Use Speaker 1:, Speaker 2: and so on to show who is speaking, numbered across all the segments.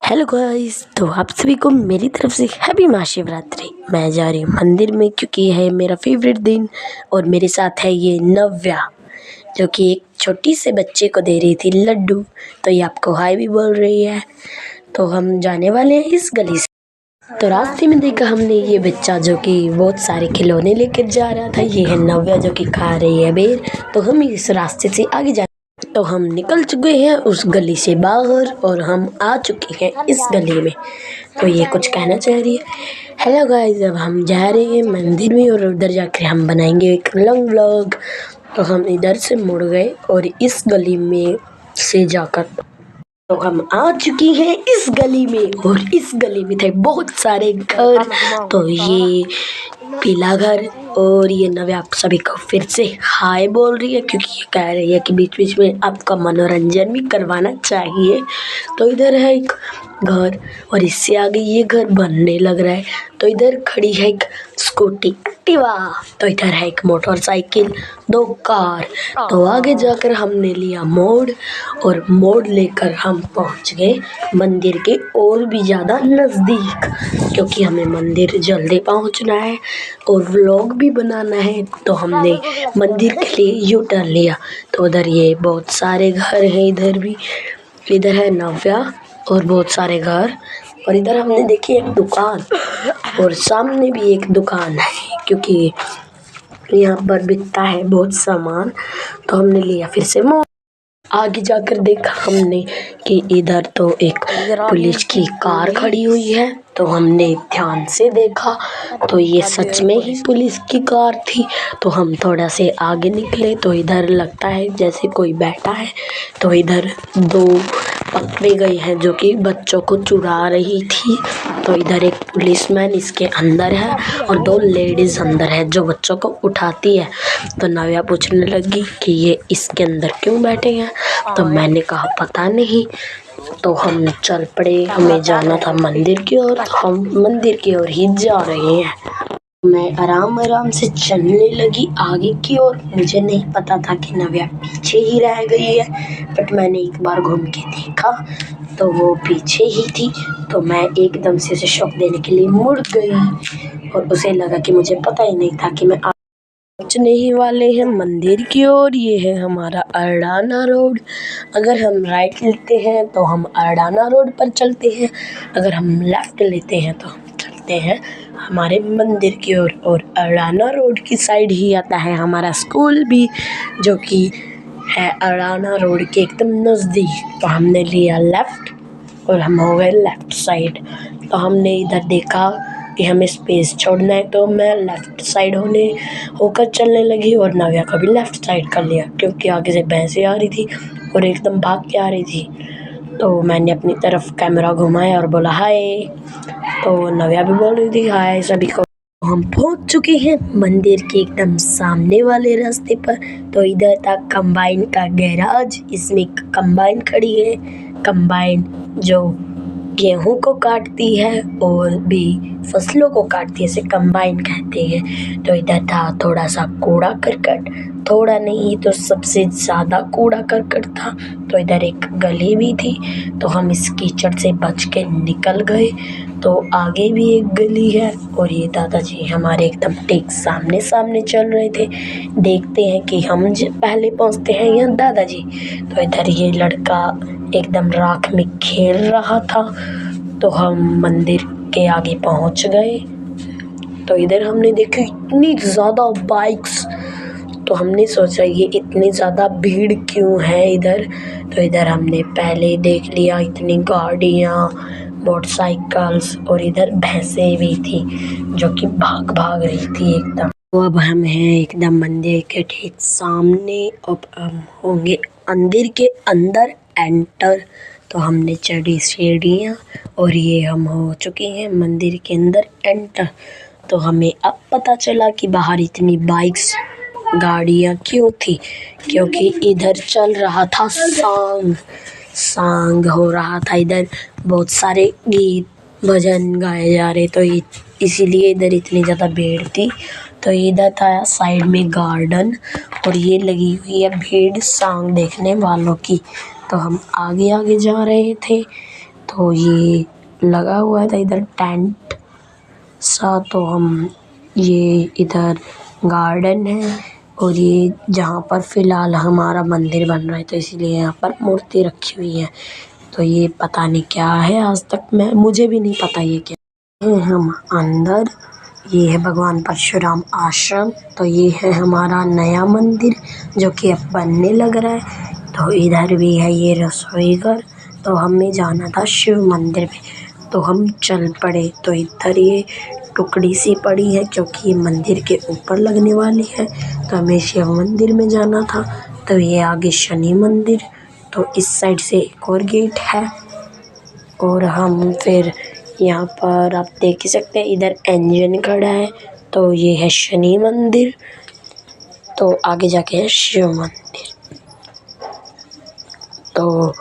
Speaker 1: Hello guys, तो आप सभी को मेरी तरफ से हैप्पी महाशिवरात्रि। मैं जा रही हूँ मंदिर में क्योंकि यह है मेरा फेवरेट दिन और मेरे साथ है ये नव्या, जो कि एक छोटी से बच्चे को दे रही थी लड्डू। तो ये आपको हाय भी बोल रही है। तो हम जाने वाले हैं इस गली से। तो रास्ते में देखा हमने ये बच्चा जो कि बहुत सारे खिलौने लेकर जा रहा था। ये है नव्या जो कि खा रही है बेर। तो हम इस रास्ते से आगे जा, तो हम निकल चुके हैं उस गली से बाहर और हम आ चुके हैं इस गली में। तो ये कुछ कहना चाह रही है। हेलो गाइस, अब हम जा रहे हैं मंदिर में और उधर जाकर हम बनाएंगे एक लॉन्ग व्लॉग। तो हम इधर से मुड़ गए और इस गली में से जाकर तो हम आ चुकी हैं इस गली में। और इस गली में थे बहुत सारे घर। तो ये पीला घर और ये नव्या आप सभी को फिर से हाय बोल रही है क्योंकि ये कह रही है कि बीच बीच में आपका मनोरंजन भी करवाना चाहिए। तो इधर है एक घर और इससे आगे ये घर बनने लग रहा है। तो इधर खड़ी है एक स्कूटी एक्टिवा। तो इधर है एक मोटरसाइकिल, 2 कार। तो आगे जाकर हमने लिया मोड़ और मोड़ लेकर हम पहुंच गए मंदिर के और भी ज़्यादा नज़दीक, क्योंकि हमें मंदिर जल्दी पहुंचना है और व्लॉग भी बनाना है। तो हमने मंदिर के लिए यू टर्न लिया। तो उधर ये बहुत सारे घर हैं, इधर भी, इधर है नव्या और बहुत सारे घर। और इधर हमने देखी एक दुकान और सामने भी एक दुकान है क्योंकि यहाँ पर बिकता है बहुत सामान। तो हमने लिया फिर से मोड़। आगे जाकर देखा हमने कि इधर तो एक पुलिस की कार खड़ी हुई है। तो हमने ध्यान से देखा तो ये सच में ही पुलिस की कार थी। तो हम थोड़ा से आगे निकले तो इधर लगता है जैसे कोई बैठा है। तो इधर 2 पकड़े गए हैं जो कि बच्चों को चुरा रही थी। तो इधर एक पुलिसमैन इसके अंदर है और 2 लेडीज़ अंदर है जो बच्चों को उठाती है। तो नव्या पूछने लगी कि ये इसके अंदर क्यों बैठे हैं। तो मैंने कहा पता नहीं। तो हम चल पड़े, हमें जाना था मंदिर की ओर। हम मंदिर की ओर ही जा रहे हैं। मैं आराम आराम से चलने लगी आगे की ओर। मुझे नहीं पता था कि नव्या पीछे ही रह गई है, बट मैंने एक बार घूम के देखा तो वो पीछे ही थी। तो मैं एकदम से उसे शॉक देने के लिए मुड़ गई और उसे लगा कि मुझे पता ही नहीं था कि मैं पहुंचने ही वाले हैं मंदिर की ओर। ये है हमारा अडाना रोड। अगर हम राइट लेते हैं तो हम अडाना रोड पर चलते हैं, अगर हम लेफ्ट लेते हैं तो हम चलते हैं हमारे मंदिर की ओर। और अडाना रोड की साइड ही आता है हमारा स्कूल भी, जो कि है अडाना रोड के एकदम नज़दीक। तो हमने लिया लेफ़्ट और हम हो गए लेफ़्ट साइड। तो हमने इधर देखा कि हमें स्पेस छोड़ना है तो मैं लेफ़्ट साइड होकर चलने लगी और नव्या का भी लेफ़्ट साइड कर लिया क्योंकि आगे से भैंसें आ रही थी और एकदम भाग के आ रही थी। तो मैंने अपनी तरफ कैमरा घुमाया और बोला हाय। तो नव्या भी बोल रही थी हाय सभी को। हम पहुंच चुके हैं मंदिर के एकदम सामने वाले रास्ते पर। तो इधर था कंबाइन का गैराज। इसमें कंबाइन खड़ी है, कंबाइन जो गेहूं को काटती है और भी फसलों को काटती है, इसे कंबाइन कहते हैं। तो इधर था थोड़ा सा कूड़ा करकट, थोड़ा नहीं तो सबसे ज़्यादा कूड़ा करकट था। तो इधर एक गली भी थी तो हम इस कीचड़ से बच के निकल गए। तो आगे भी एक गली है और ये दादाजी हमारे एकदम ठीक सामने सामने चल रहे थे। देखते हैं कि हम पहले पहुंचते हैं या दादाजी। तो इधर ये लड़का एकदम राख में खेल रहा था। तो हम मंदिर के आगे पहुंच गए। तो इधर हमने देखी इतनी ज़्यादा बाइक्स। तो हमने सोचा ये इतनी ज़्यादा भीड़ क्यों है इधर। तो इधर हमने पहले देख लिया इतनी गाड़ियाँ, मोटरसाइकिल्स और इधर भैंसें भी थी जो कि भाग भाग रही थी एकदम। तो अब हम हैं एकदम मंदिर के ठीक सामने। अब हम होंगे मंदिर के अंदर एंटर। तो हमने चढ़ी सीढ़ियाँ और ये हम हो चुके हैं मंदिर के अंदर एंटर। तो हमें अब पता चला कि बाहर इतनी बाइक्स, गाड़ियाँ क्यों थी, क्योंकि इधर चल रहा था सांग हो रहा था। इधर बहुत सारे गीत भजन गाए जा रहे। तो इसीलिए इधर इतनी ज़्यादा भीड़ थी। तो इधर था साइड में गार्डन और ये लगी हुई है भीड़ सांग देखने वालों की। तो हम आगे आगे जा रहे थे। तो तो ये लगा हुआ था इधर टेंट सा। तो हम ये इधर गार्डन है और ये जहाँ पर फ़िलहाल हमारा मंदिर बन रहा है, तो इसीलिए यहाँ पर मूर्ति रखी हुई है। तो ये पता नहीं क्या है, आज तक मुझे भी नहीं पता ये क्या है। हम अंदर, ये है भगवान परशुराम आश्रम। तो ये है हमारा नया मंदिर जो कि अब बनने लग रहा है। तो इधर भी है ये रसोई घर। तो हमें जाना था शिव मंदिर में, तो हम चल पड़े। तो इधर ये टुकड़ी सी पड़ी है क्योंकि ये मंदिर के ऊपर लगने वाली है, तो हमें शिव मंदिर में जाना था। तो ये आगे शनि मंदिर, तो इस साइड से एक और गेट है। और हम फिर यहाँ पर आप देख ही सकते हैं इधर इंजन खड़ा है। तो ये है शनि मंदिर, तो आगे जाके है शिव मंदिर। तो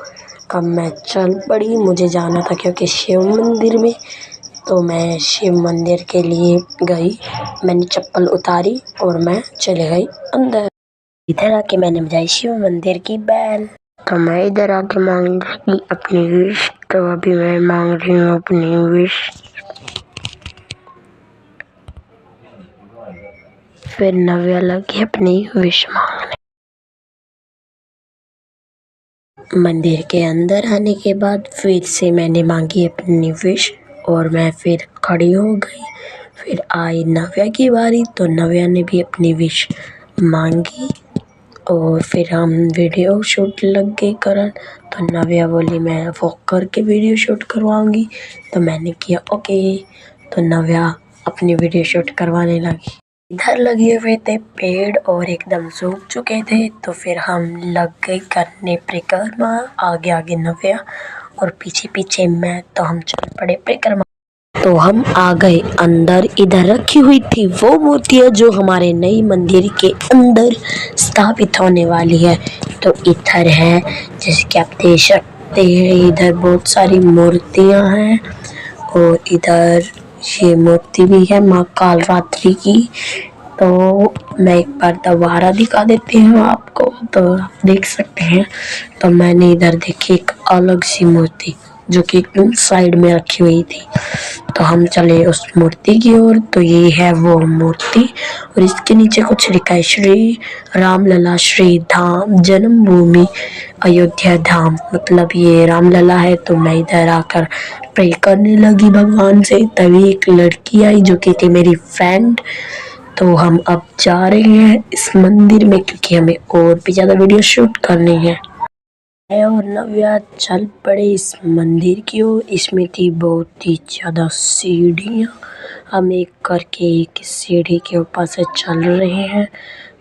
Speaker 1: अब मैं चल पड़ी, मुझे जाना था क्योंकि शिव मंदिर में। तो मैं शिव मंदिर के लिए गई, मैंने चप्पल उतारी और मैं चले गई अंदर। इधर आके मैंने बजाई शिव मंदिर की बैल। तो मैं इधर आके मांगने लगी अपनी विश। तो अभी मैं मांग रही हूँ अपनी विश। फिर नव्या लगी अपनी विश मांगने। मंदिर के अंदर आने के बाद फिर से मैंने मांगी अपनी विश और मैं फिर खड़ी हो गई। फिर आई नव्या की बारी, तो नव्या ने भी अपनी विश मांगी और फिर हम वीडियो शूट लग गए करन। तो नव्या बोली मैं वॉक करके वीडियो शूट करवाऊंगी, तो मैंने किया ओके। तो नव्या अपनी वीडियो शूट करवाने लगी। इधर लगे हुए थे पेड़ और एकदम सूख चुके थे, तो फिर हम लग गए करने परिक्रमा। आगे आगे नव्या और पीछे पीछे मैं, तो हम चल पड़े परिक्रमा। तो हम आ गए अंदर। इधर रखी हुई थी वो मूर्तियाँ जो हमारे नई मंदिर के अंदर स्थापित होने वाली है। तो इधर है, जैसे कि आप देख सकते हैं, इधर बहुत सारी मूर्तियाँ हैं और इधर ये मूर्ति भी है माँ कालरात्रि की। तो मैं एक बार दोबारा दिखा देती हूँ आपको, तो आप देख सकते हैं। तो मैंने इधर देखी एक अलग सी मूर्ति जो कि एकदम साइड में रखी हुई थी। तो हम चले उस मूर्ति की ओर। तो ये है वो मूर्ति और इसके नीचे कुछ लिखा है श्री रामलला श्री धाम जन्मभूमि अयोध्या धाम, मतलब ये रामलला है। तो मैं इधर आकर प्रे करने लगी भगवान से, तभी एक लड़की आई जो कि थी मेरी फ्रेंड। तो हम अब जा रहे हैं इस मंदिर में क्योंकि हमें और भी ज़्यादा वीडियो शूट करनी है। और नव्या चल पड़े इस मंदिर की ओर। इसमें थी बहुत ही ज़्यादा सीढ़ियाँ, हम एक करके एक सीढ़ी के ऊपर से चल रहे हैं।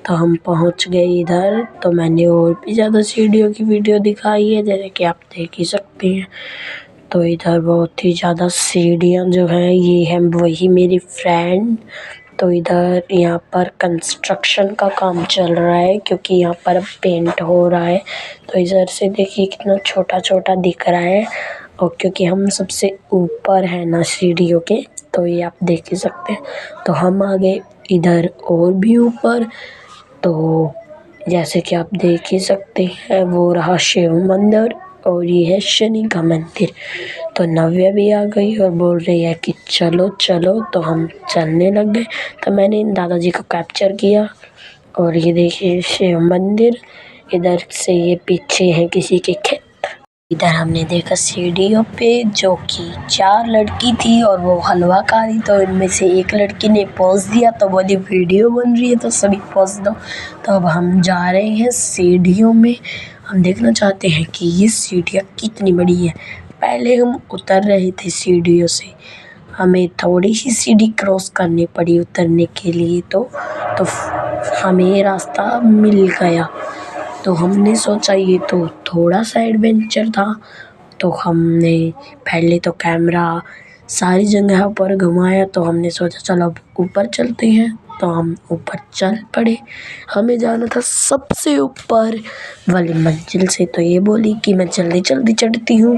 Speaker 1: तो हम पहुंच गए इधर। तो मैंने और भी ज़्यादा सीढ़ियों की वीडियो दिखाई है, जैसे कि आप देख ही सकते हैं। तो इधर बहुत ही ज़्यादा सीढ़ियाँ जो हैं, ये है वही मेरी फ्रेंड। तो इधर यहाँ पर कंस्ट्रक्शन का काम चल रहा है क्योंकि यहाँ पर अब पेंट हो रहा है। तो इधर से देखिए कितना छोटा छोटा दिख रहा है, और क्योंकि हम सबसे ऊपर है ना सीढ़ियों के, तो ये आप देख ही सकते हैं। तो हम आ गए इधर और भी ऊपर। तो जैसे कि आप देख ही सकते हैं, वो रहा शिव मंदिर और ये है शनि का मंदिर। तो नव्या भी आ गई और बोल रही है कि चलो चलो। तो हम चलने लग गए। तो मैंने इन दादाजी को कैप्चर किया और ये देखिए शिव मंदिर। इधर से ये पीछे है किसी के खेत। इधर हमने देखा सीढ़ियों पे जो कि 4 लड़की थी और वो हलवा खा रही। तो इनमें से एक लड़की ने पोज दिया, तो बोली वीडियो बन रही है तो सभी पोज दो। तो अब हम जा रहे हैं सीढ़ियों में। हम देखना चाहते हैं कि ये सीढ़ियाँ कितनी बड़ी है। पहले हम उतर रहे थे सीढ़ियों से, हमें थोड़ी सी सीढ़ी क्रॉस करनी पड़ी उतरने के लिए। तो हमें रास्ता मिल गया। तो हमने सोचा ये तो थोड़ा सा एडवेंचर था। तो हमने पहले तो कैमरा सारी जगह पर घुमाया। तो हमने सोचा चलो अब ऊपर चलते हैं। तो हम ऊपर चल पड़े। हमें जाना था सबसे ऊपर वाली मंजिल से। तो ये बोली कि मैं जल्दी जल्दी चढ़ती हूँ।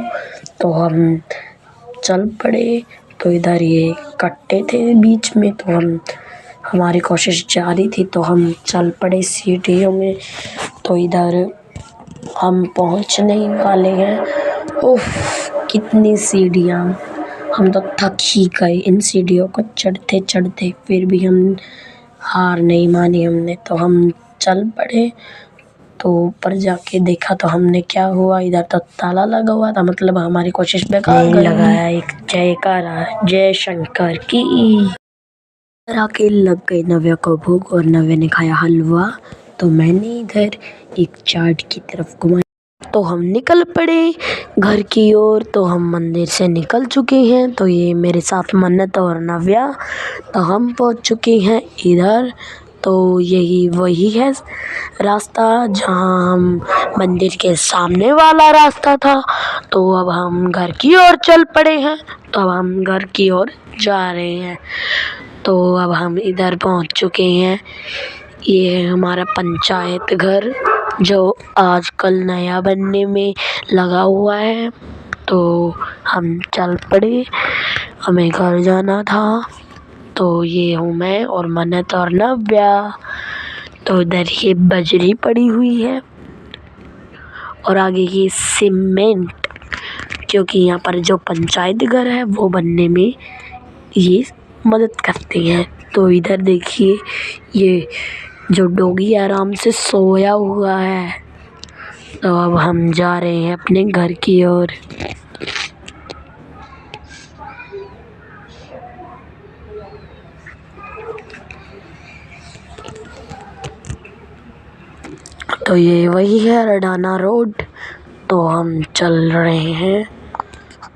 Speaker 1: तो हम चल पड़े। तो इधर ये कट्टे थे बीच में, तो हमारी कोशिश जारी थी। तो हम चल पड़े सीढ़ियों में। तो इधर हम पहुंचने वाले हैं। उफ, कितनी सीढ़ियाँ, हम तो थक ही गए इन सीढ़ियों को चढ़ते चढ़ते। फिर भी हम हार नहीं मानी हमने, तो हम चल पड़े। तो ऊपर जाके देखा तो हमने क्या हुआ, इधर तो ताला लगा हुआ था, मतलब हमारी कोशिश बेकार गई। लगाया एक जयकारा जय शंकर की। आके लग गई नव्या को भूख और नव्या ने खाया हलवा। तो मैंने इधर एक चाट की तरफ घुमाया, तो हम निकल पड़े घर की ओर। तो हम मंदिर से निकल चुके हैं। तो ये मेरे साथ मन्नत और नव्या, तो हम पहुंच चुके हैं इधर। तो यही वही है रास्ता जहां हम मंदिर के सामने वाला रास्ता था। तो अब हम घर की ओर चल पड़े हैं। तो अब हम घर की ओर जा रहे हैं। तो अब हम इधर पहुंच चुके हैं। ये है हमारा पंचायत घर, जो आजकल नया बनने में लगा हुआ है। तो हम चल पड़े, हमें घर जाना था। तो ये हूँ मैं और मन्नत और नव्या। तो इधर ये बजरी पड़ी हुई है और आगे ये सीमेंट, क्योंकि यहाँ पर जो पंचायत घर है वो बनने में ये मदद करते हैं। तो इधर देखिए, ये जो डॉगी आराम से सोया हुआ है। तो अब हम जा रहे हैं अपने घर की ओर। तो ये वही है रडाना रोड। तो हम चल रहे हैं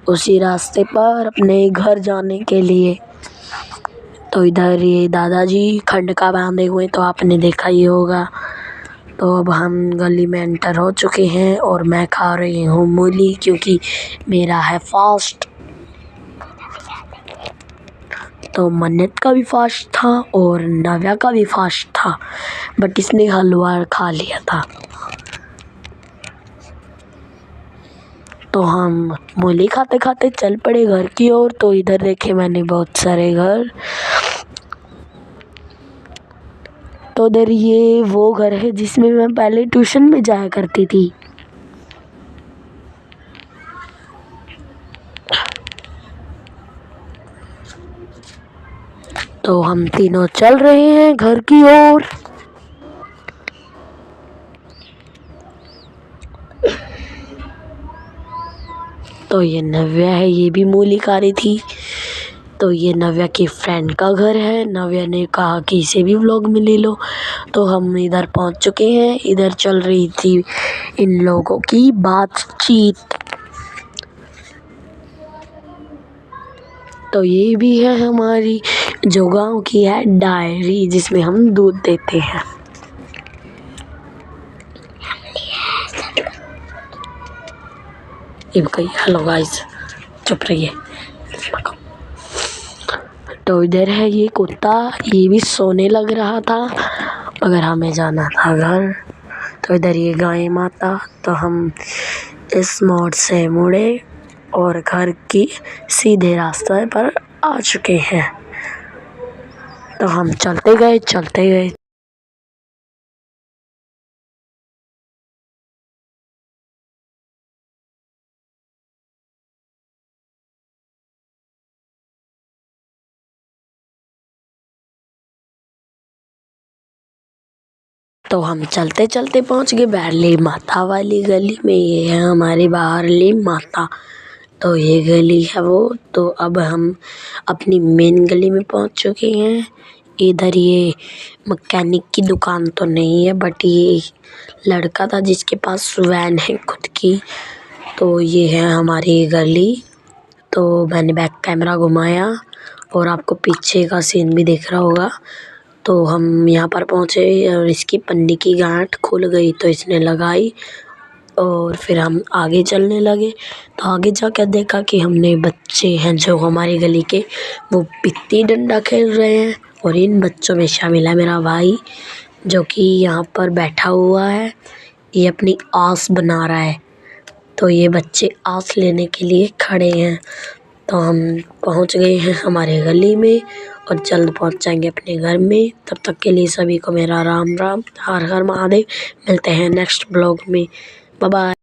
Speaker 1: उसी रास्ते पर अपने घर जाने के लिए। तो इधर ये दादाजी खंडका बांधे हुए, तो आपने देखा ही होगा। तो अब हम गली में एंटर हो चुके हैं और मैं खा रही हूँ मूली, क्योंकि मेरा है फास्ट। तो मन्नत का भी फास्ट था और नव्या का भी फास्ट था, बट इसने हलवा खा लिया था। तो हम मूली खाते खाते चल पड़े घर की ओर। तो इधर देखे मैंने बहुत सारे घर। तो इधर ये वो घर है जिसमें मैं पहले ट्यूशन में जाया करती थी। तो हम तीनों चल रहे हैं घर की ओर। तो ये नव्या है, ये भी मूली खा रही थी। तो ये नव्या की फ्रेंड का घर है। नव्या ने कहा कि इसे भी व्लॉग में ले लो। तो हम इधर पहुंच चुके हैं। इधर चल रही थी इन लोगों की बातचीत। तो ये भी है हमारी जो गाँव की है डायरी, जिसमें हम दूध देते हैं। ये कही हेलो गाइस, चुप रहिए। तो इधर है ये कुत्ता, ये भी सोने लग रहा था मगर हमें जाना था घर। तो इधर ये गाय माता। तो हम इस मोड़ से मुड़े और घर की सीधे रास्ते पर आ चुके हैं। तो हम चलते गए। तो हम चलते चलते पहुंच गए बाहरली माता वाली गली में। ये है हमारी बाहरली माता। तो ये गली है वो। तो अब हम अपनी मेन गली में पहुंच चुके हैं। इधर ये मैकेनिक की दुकान तो नहीं है, बट ये लड़का था जिसके पास वैन है खुद की। तो ये है हमारी गली। तो मैंने बैक कैमरा घुमाया और आपको पीछे का सीन भी दिख रहा होगा। तो हम यहाँ पर पहुँचे और इसकी पन्नी की गांठ खुल गई, तो इसने लगाई और फिर हम आगे चलने लगे। तो आगे जाकर देखा कि हमने बच्चे हैं जो हमारी गली के, वो पित्ती डंडा खेल रहे हैं। और इन बच्चों में शामिल है मेरा भाई, जो कि यहाँ पर बैठा हुआ है, ये अपनी आस बना रहा है। तो ये बच्चे आस लेने के लिए खड़े हैं। तो हम पहुँच गए हैं हमारे गली में और जल्द पहुँच जाएंगे अपने घर में। तब तक के लिए सभी को मेरा राम राम, हर हर महादेव। मिलते हैं नेक्स्ट ब्लॉग में। Bye bye.